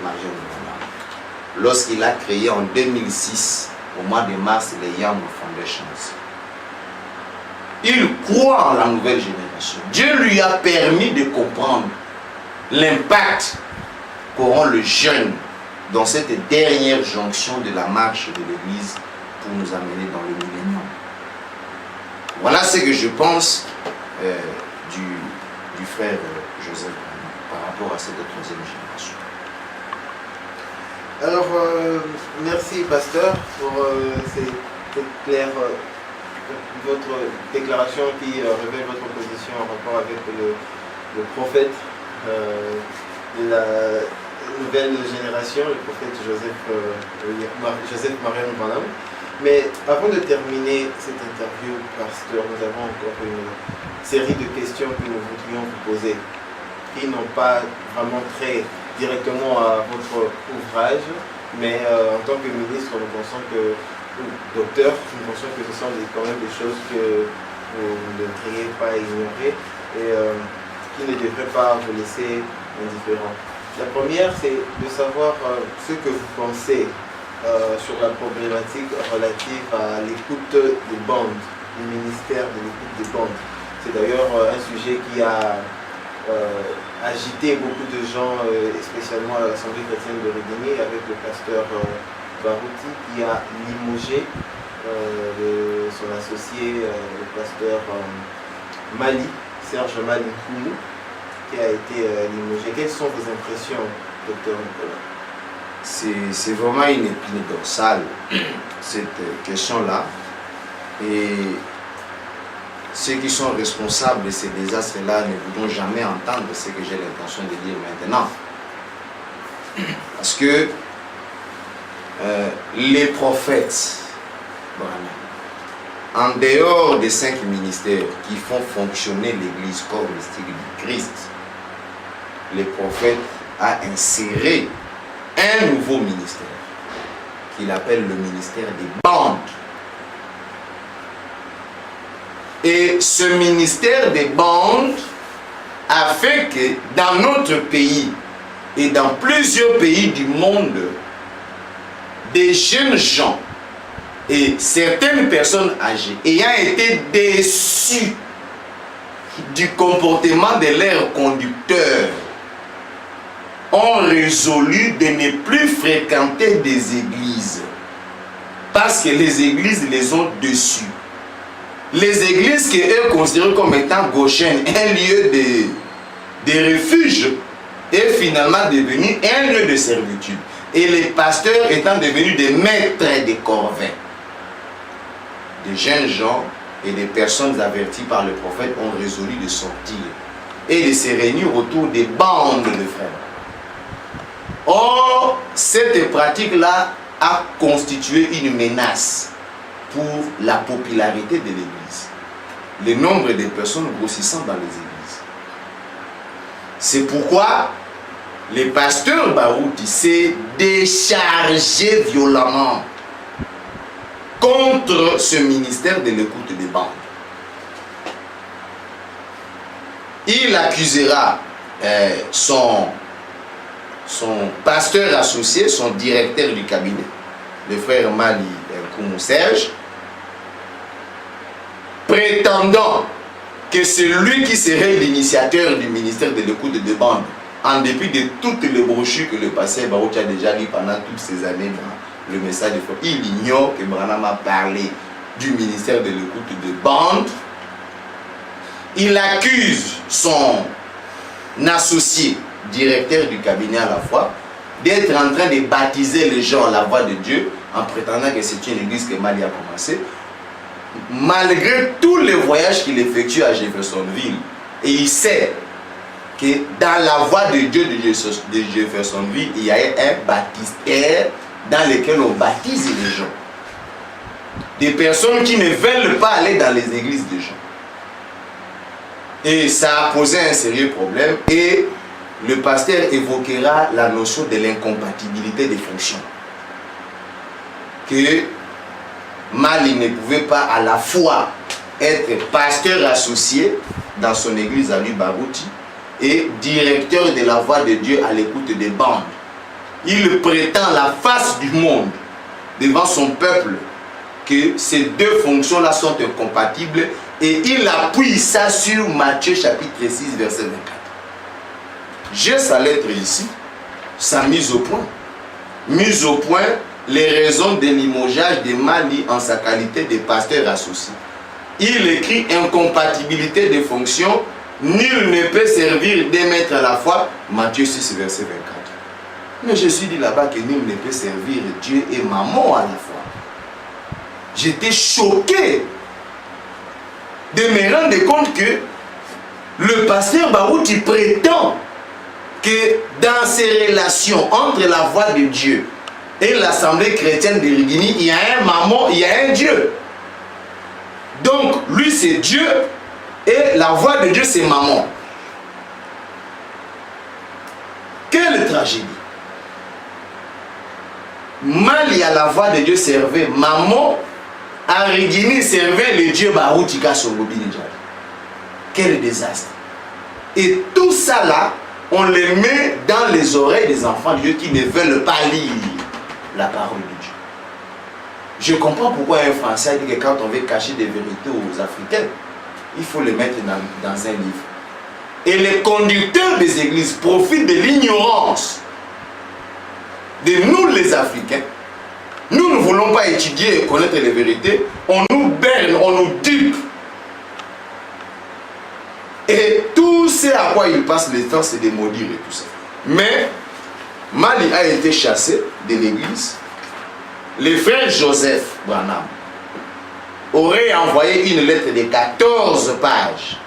Marion Branham lorsqu'il a créé en 2006, au mois de mars, les Young Foundations. Il croit en la nouvelle génération. Dieu lui a permis de comprendre l'impact qu'auront les jeunes dans cette dernière jonction de la marche de l'Église pour nous amener dans le millénium. Voilà ce que je pense du frère Joseph par rapport à cette troisième génération. Alors, merci pasteur pour cette claire votre déclaration qui révèle votre position en rapport avec le prophète de la nouvelle génération, le prophète Joseph Marion Branham. Mais avant de terminer cette interview, pasteur, nous avons encore une série de questions que nous voudrions vous poser, qui n'ont pas vraiment trait directement à votre ouvrage, mais en tant que ministre, nous pensons que, ou docteur, nous pensons que ce sont quand même des choses que vous ne devriez pas ignorer et qui ne devraient pas vous laisser indifférent. La première, c'est de savoir ce que vous pensez sur la problématique relative à l'écoute des bandes, du ministère de l'écoute des bandes. C'est d'ailleurs un sujet qui a agité beaucoup de gens, spécialement à l'Assemblée chrétienne de Riguigny, avec le pasteur Baruti qui a limogé son associé, le pasteur Mali, Serge Mali Koumou, qui a été limogé. Quelles sont vos impressions, docteur Nicolas? C'est vraiment une épine dorsale, cette question-là. Et ceux qui sont responsables de ces désastres-là ne voudront jamais entendre ce que j'ai l'intention de dire maintenant. Parce que les prophètes, en dehors des 5 ministères qui font fonctionner l'Église corps mystique du Christ, les prophètes ont inséré un nouveau ministère qu'il appelle le ministère des bandes. Et ce ministère des bandes a fait que dans notre pays et dans plusieurs pays du monde, des jeunes gens et certaines personnes âgées ayant été déçues du comportement de leurs conducteurs ont résolu de ne plus fréquenter des églises parce que les églises les ont dessus. Les églises qui est considérées comme étant gauchiennes, un lieu de refuge, est finalement devenu un lieu de servitude. Et les pasteurs étant devenus des maîtres des corvées. Des jeunes gens et des personnes averties par le prophète ont résolu de sortir et de se réunir autour des bandes de frères. Or, cette pratique-là a constitué une menace pour la popularité de l'Église. Le nombre de personnes grossissant dans les églises. C'est pourquoi le pasteur Barouti s'est déchargé violemment contre ce ministère de l'écoute des bandes. Il accusera son pasteur associé, son directeur du cabinet, le frère Mali Koumou Serge, prétendant que c'est lui qui serait l'initiateur du ministère de l'écoute de bande, en dépit de toutes les brochures que le pasteur Barouti a déjà lues pendant toutes ces années dans le message de foi. Il ignore que Branham a parlé du ministère de l'écoute de bande. Il accuse son associé, directeur du cabinet à la fois, d'être en train de baptiser les gens à la voix de Dieu en prétendant que c'est une église que Mali a commencé, malgré tous les voyages qu'il effectue à Jeffersonville. Et il sait que dans la voie de Dieu de Jeffersonville, il y a un baptistère dans lequel on baptise les gens. Des personnes qui ne veulent pas aller dans les églises des gens. Et ça a posé un sérieux problème. Et le pasteur évoquera la notion de l'incompatibilité des fonctions. Que Mali ne pouvait pas à la fois être pasteur associé dans son église à lui Barouti et directeur de la voix de Dieu à l'écoute des bandes. Il prétend la face du monde devant son peuple que ces deux fonctions-là sont incompatibles et il appuie ça sur Matthieu chapitre 6 verset 24. J'ai sa lettre ici, sa mise au point. Mise au point les raisons de limogeage de Mali en sa qualité de pasteur associé. Il écrit incompatibilité des fonctions, nul ne peut servir deux maîtres à la fois, Matthieu 6 verset 24. Mais je suis dit là-bas que nul ne peut servir Dieu et maman à la fois. J'étais choqué de me rendre compte que le pasteur Barouti prétend que dans ces relations entre la voix de Dieu et l'assemblée chrétienne de Rigini, il y a un maman, il y a un Dieu. Donc, lui c'est Dieu et la voix de Dieu c'est maman. Quelle tragédie! Mali à la voix de Dieu servait maman, à Rigini servait le Dieu Barouti Kassogobi Ndjali. Quel désastre! Et tout ça là, on les met dans les oreilles des enfants de Dieu qui ne veulent pas lire la parole de Dieu. Je comprends pourquoi un Français dit que quand on veut cacher des vérités aux Africains, il faut les mettre dans un livre. Et les conducteurs des églises profitent de l'ignorance de nous les Africains. Nous ne voulons pas étudier et connaître les vérités. On nous berne, on nous dupe. Et tout ce à quoi il passe le temps, c'est de maudire et tout ça. Mais Mali a été chassé de l'église. Le frère Joseph Branham aurait envoyé une lettre de 14 pages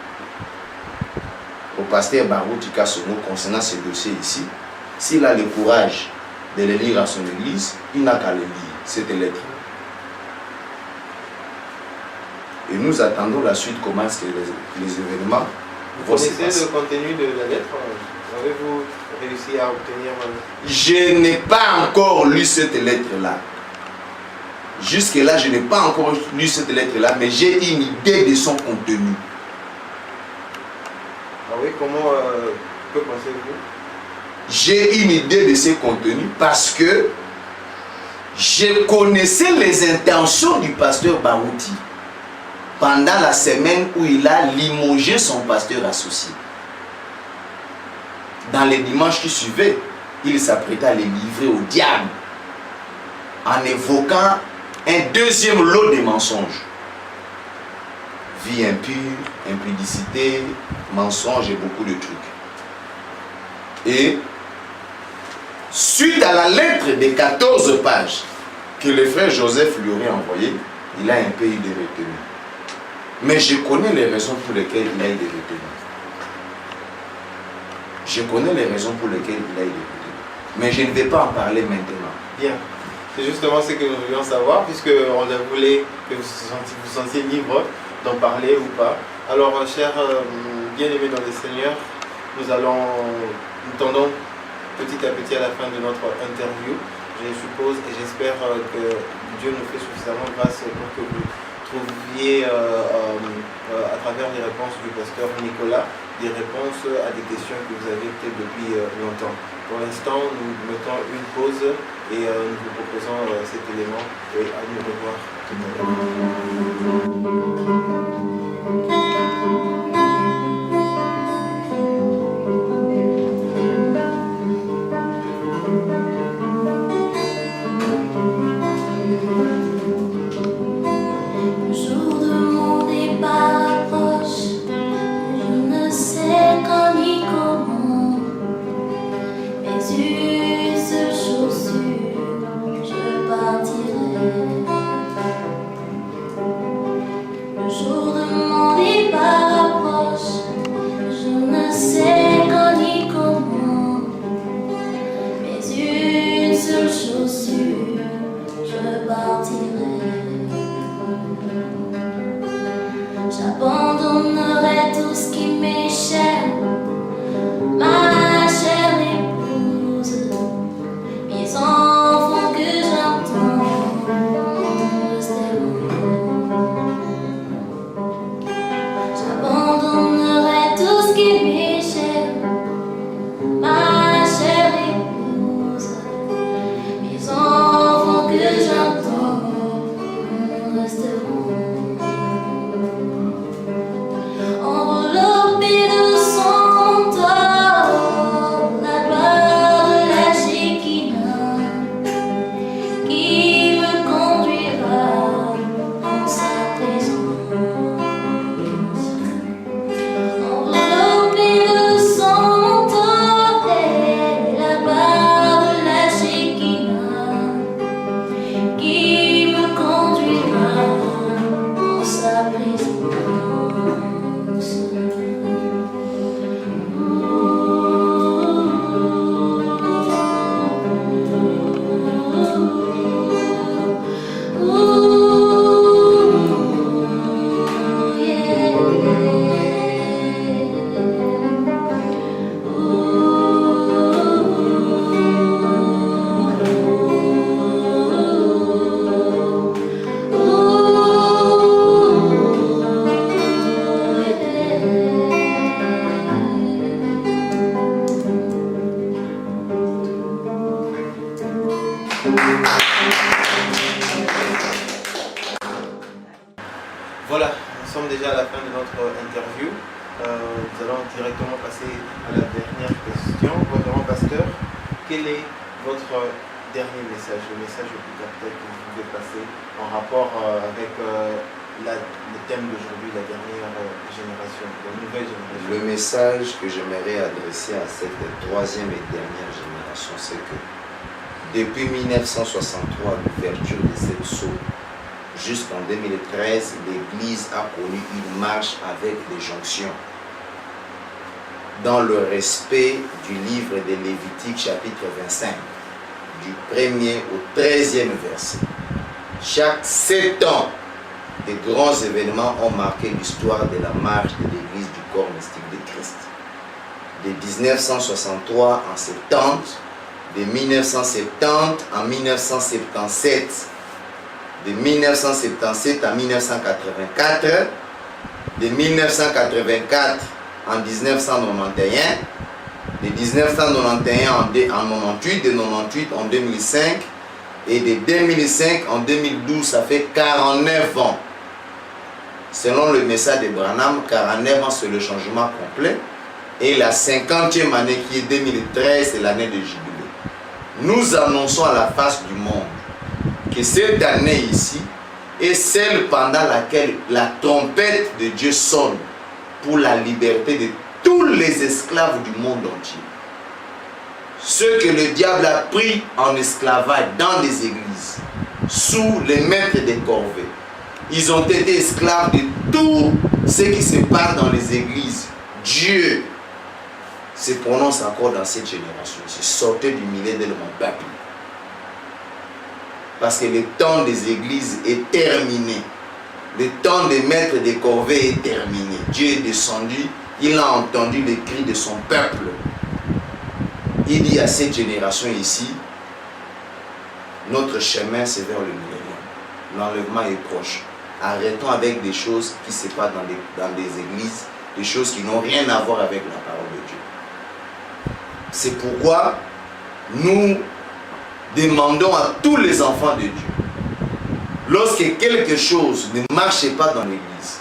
au pasteur Barouti Kassogo concernant ce dossier ici. S'il a le courage de le lire à son église, il n'a qu'à le lire, cette lettre. Et nous attendons la suite, comment est-ce que les événements vont se passer. Vous connaissez le contenu de la lettre? Avez-vous réussi à obtenir? Je n'ai pas encore lu cette lettre-là. Jusque-là, je n'ai pas encore lu cette lettre-là, mais j'ai une idée de son contenu. Ah oui, comment que pensez-vous? J'ai une idée de ce contenu parce que je connaissais les intentions du pasteur Barouti pendant la semaine où il a limogé son pasteur associé. Dans les dimanches qui suivaient, il s'apprêtait à les livrer au diable en évoquant un deuxième lot de mensonges. Vie impure, impudicité, mensonges et beaucoup de trucs. Et suite à la lettre des 14 pages que le frère Joseph lui aurait envoyée, il a un peu eu de retenue. Mais je connais les raisons pour lesquelles il a eu des retenues. Je connais les raisons pour lesquelles il a eu des retenues. Mais je ne vais pas en parler maintenant. Bien. C'est justement ce que nous voulions savoir, puisqu'on voulait que vous vous sentiez libre d'en parler ou pas. Alors, chers bien-aimés dans le Seigneur, nous tendons petit à petit à la fin de notre interview. Je suppose et j'espère que Dieu nous fait suffisamment grâce pour que vous trouviez à travers les réponses du pasteur Nicolas des réponses à des questions que vous avez peut-être depuis longtemps. Pour l'instant, nous mettons une pause et nous vous proposons cet élément et à nous revoir tout à l'heure. J'abandonnerai tout ce qui m'est cher, ma chère épouse, mes enfants que j'entends rester loin. J'abandonnerai tout ce qui m'est cher, ma chère épouse, mes enfants que j'entends rester loin. Enveloppé de son corps, la gloire de la Shekinah qui me conduira en sa présence. Enveloppé de son corps, la gloire de la Shekinah qui me conduira en sa présence. Voilà, nous sommes déjà à la fin de notre interview. Nous allons directement passer à la dernière question. Révérend pasteur, quel est votre dernier message, le message le plus capital que vous pouvez passer en rapport avec le thème d'aujourd'hui, la dernière génération, la nouvelle génération? Le message que j'aimerais adresser à cette troisième et dernière génération, c'est que depuis 1963, l'ouverture de cette sceau, jusqu'en 2013, l'Église a connu une marche avec des jonctions. Dans le respect du livre de Lévitique, chapitre 25, du 1er au 13e verset. Chaque 7 ans, des grands événements ont marqué l'histoire de la marche de l'Église du corps mystique de Christ. De 1963 en 70, de 1970 en 1977, de 1977 à 1984, de 1984 en 1991, de 1991 en 98, de 98 en 2005 et de 2005 en 2012, ça fait 49 ans. Selon le message de Branham, 49 ans c'est le changement complet et la 50e année qui est 2013 c'est l'année de jubilé. Nous annonçons à la face du monde que que cette année ici est celle pendant laquelle la trompette de Dieu sonne pour la liberté de tous les esclaves du monde entier. Ceux que le diable a pris en esclavage dans les églises, sous les maîtres des corvées. Ils ont été esclaves de tout ce qui se passe dans les églises. Dieu se prononce encore dans cette génération. Sortez du milieu de mon peuple. Parce que le temps des églises est terminé. Le temps des maîtres des corvées est terminé. Dieu est descendu, il a entendu les cris de son peuple. Il dit à cette génération ici, notre chemin c'est vers le millénaire. L'enlèvement est proche. Arrêtons avec des choses qui se passent dans des églises, des choses qui n'ont rien à voir avec la parole de Dieu. C'est pourquoi nous demandons à tous les enfants de Dieu, lorsque quelque chose ne marche pas dans l'église,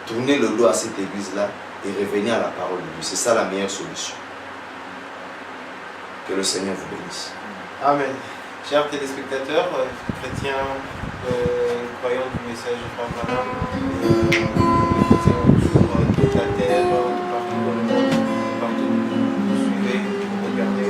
tournez le dos à cette église-là et revenez à la parole de Dieu. C'est ça la meilleure solution. Que le Seigneur vous bénisse. Amen. Chers téléspectateurs, chrétiens, croyants du message de Frère Branham,